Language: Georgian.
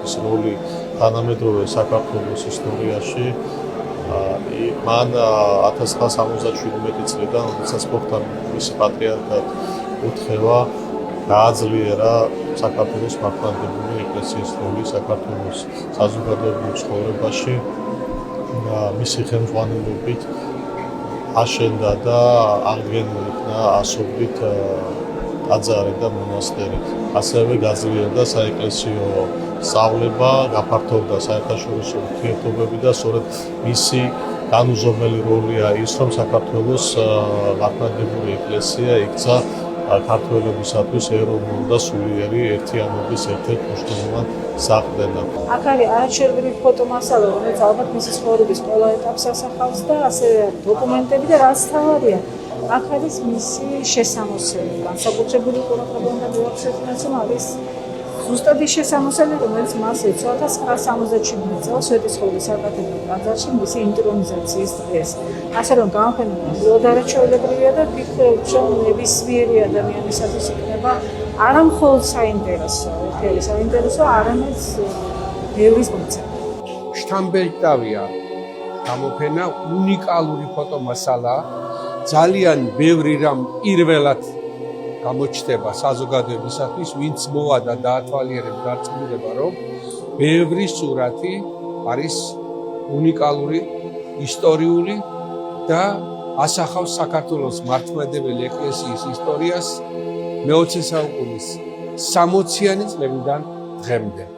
მუშათა როლი თანამედროვე საქართველოს ისტორიაში. მან 1977 წლიდან, როდესაც მოხდა მისი პატრიარქად უთხრება, გააძლიერა საქართველოს მართლმადიდებელი ეკლესიის როლი საქართველოს საზოგადოებრივ ცხოვრებაში. მისი ხელმძღვანელობით აშენდა და აღდგენილი იქნა ასობით ტაძარი და მონასტერი. ასევე გაძლიერდა საეკლესიო სწავლება, გაფართოვდა საერთაშორისო ურთიერთობები და სწორედ მისი განუზომელი როლია ის, რომ საქართველოს მართლმადიდებელი ეკლესია იქცა ქართველებისათვის ეროვნული და სულიერი ერთიანობის ერთ-ერთ მნიშვნელოვან საყრდენად. აქ არის არაჩვეულებრივი ფოტომასალა, რომელიც ალბათ მისი ცხოვრების ყველა ეტაპს ასახავს და ასევე დოკუმენტები და რაც თავარია, აქ არის მისი შესამოსელი. განსაკუთრებული ყურადღება უნდა მივახსენოთ, რომ არის ზუსტად ის შესამოსელი, რომელიც მას ეწოდა 1967 წელს სვეტიცხოვლის საკათედრო ტაძარში მისი ინტრონიზაციის დღეს. ასე რომ გამოფენა מאוד არაჩვეულებრივია და ვფიქრობ, რომ ნებისმიერი ადამიანისათვის იქნება არა მხოლოდ საინტერესო, არამედ ბევრის მომცემი. შთამბეჭდავია გამოფენა, უნიკალური ფოტომასალა, ძალიან ბევრი რამ პირველად გამოჩნდება საზოგადოებისათვის, ვინც მოვა და დაათვალიერებს დარწმუნება, რომ ბევრი სურათი არის უნიკალური, ისტორიული და ასახავს საქართველოს მართლმადიდებელი ეკლესიის ისტორიას მე-20 საუკუნის 60-იანი წლებიდან დღემდე.